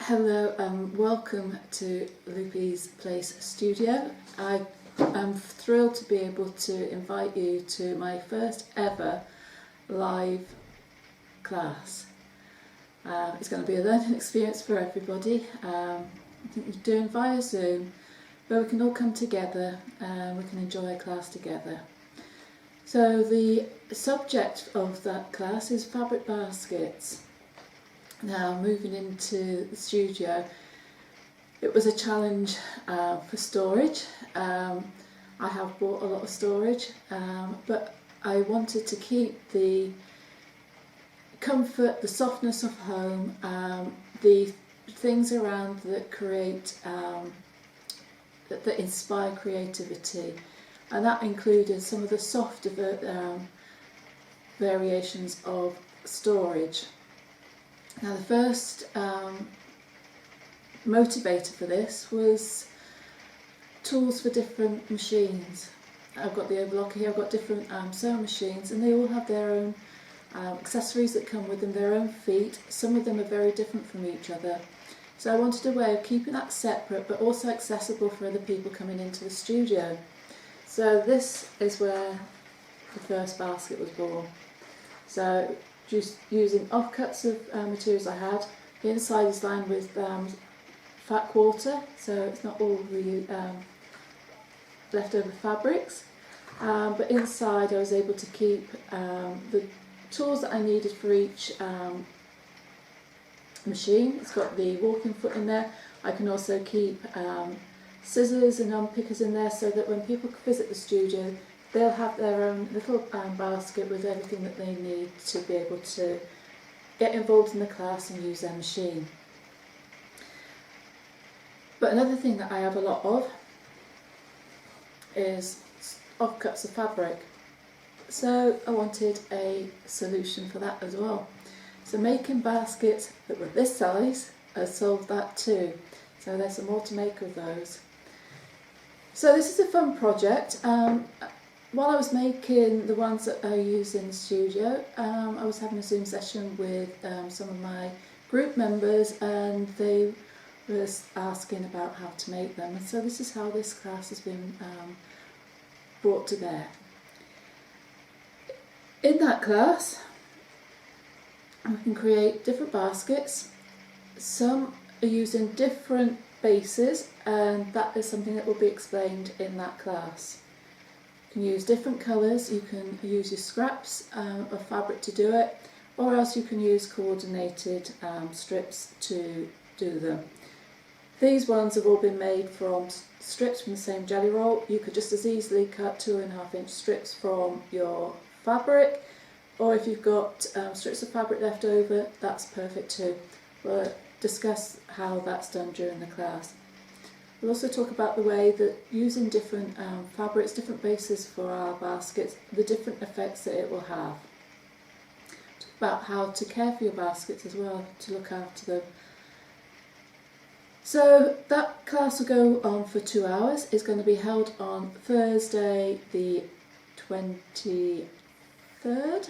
Hello and welcome to Loopy's Place Studio. I am thrilled to be able to invite you to my first ever live class. It's going to be a learning experience for everybody. I think we're doing via Zoom, where we can all come together and we can enjoy a class together. So the subject of that class is fabric baskets. Now, moving into the studio, it was a challenge for storage. I have bought a lot of storage, but I wanted to keep the comfort, the softness of home, the things around that create, that inspire creativity, and that included some of the softer variations of storage. Now, the first motivator for this was tools for different machines. I've got the overlocker here, I've got different sewing machines, and they all have their own accessories that come with them, their own feet. Some of them are very different from each other. So I wanted a way of keeping that separate but also accessible for other people coming into the studio. So this is where the first basket was born. So just using offcuts of materials I had. The inside is lined with fat quarter, so it's not all the leftover fabrics. But inside I was able to keep the tools that I needed for each machine. It's got the walking foot in there. I can also keep scissors and unpickers in there, so that when people visit the studio, they'll have their own little basket with everything that they need to be able to get involved in the class and use their machine. But another thing that I have a lot of is offcuts of fabric. So I wanted a solution for that as well. So making baskets that were this size has solved that too. So there's some more to make of those. So this is a fun project. While I was making the ones that I use in the studio, I was having a Zoom session with some of my group members, and they were asking about how to make them. And so this is how this class has been brought to bear. In that class, we can create different baskets. Some are using different bases, and that is something that will be explained in that class. You can use different colours, you can use your scraps of fabric to do it, or else you can use coordinated strips to do them. These ones have all been made from strips from the same jelly roll. You could just as easily cut 2.5-inch strips from your fabric, or if you've got strips of fabric left over, that's perfect too. We'll discuss how that's done during the class. We'll also talk about the way that using different fabrics, different bases for our baskets, the different effects that it will have. Talk about how to care for your baskets as well, to look after them. So that class will go on for 2 hours. It's going to be held on Thursday the 23rd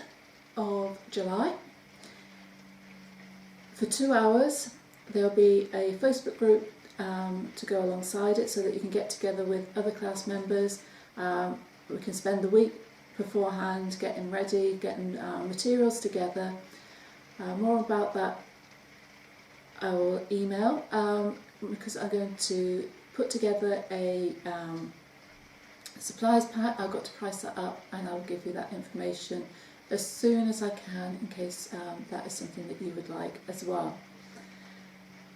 of July. For 2 hours there'll be a Facebook group to go alongside it, so that you can get together with other class members. We can spend the week beforehand getting ready, getting materials together. More about that I will email, because I'm going to put together a supplies pack. I've got to price that up, and I'll give you that information as soon as I can, in case that is something that you would like as well.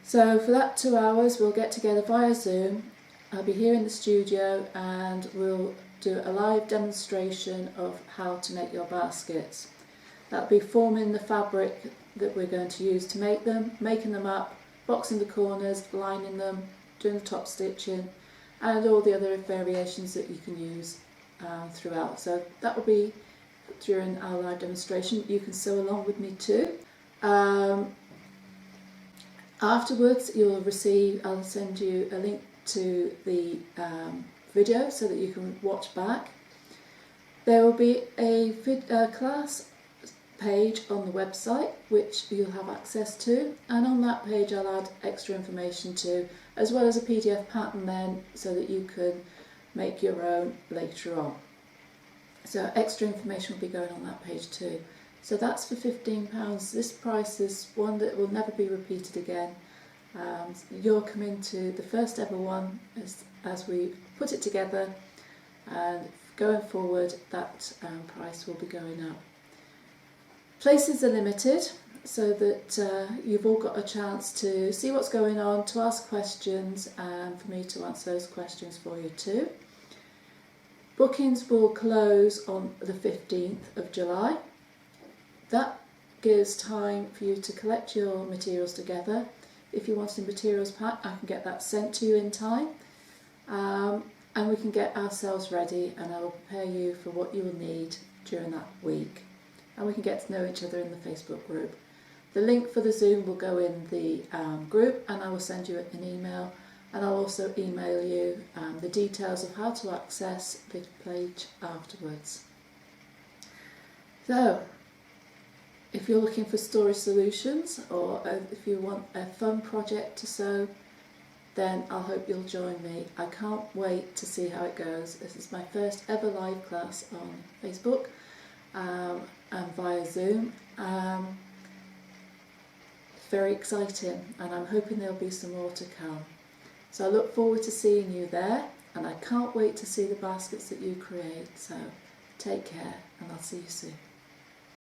So for that 2 hours we'll get together via Zoom. I'll be here in the studio, and we'll do a live demonstration of how to make your baskets. That'll be forming the fabric that we're going to use to make them, making them up, boxing the corners, lining them, doing the top stitching, and all the other variations that you can use throughout. So that will be during our live demonstration. You can sew along with me too. Afterwards I'll send you a link to the video so that you can watch back. There will be a class page on the website which you'll have access to, and on that page I'll add extra information to, as well as a PDF pattern then, so that you can make your own later on. So extra information will be going on that page too. So that's for £15. This price is one that will never be repeated again. You're coming to the first ever one as we put it together, and going forward that price will be going up. Places are limited, so that you've all got a chance to see what's going on, to ask questions, and for me to answer those questions for you too. Bookings will close on the 15th of July. That gives time for you to collect your materials together. If you want a materials pack, I can get that sent to you in time, and we can get ourselves ready, and I will prepare you for what you will need during that week, and we can get to know each other in the Facebook group. The link for the Zoom will go in the group, and I will send you an email, and I'll also email you the details of how to access the page afterwards. So, if you're looking for storage solutions, or if you want a fun project to sew, then I hope you'll join me. I can't wait to see how it goes. This is my first ever live class on Facebook and via Zoom. It's very exciting, and I'm hoping there'll be some more to come. So I look forward to seeing you there, and I can't wait to see the baskets that you create. So take care, and I'll see you soon.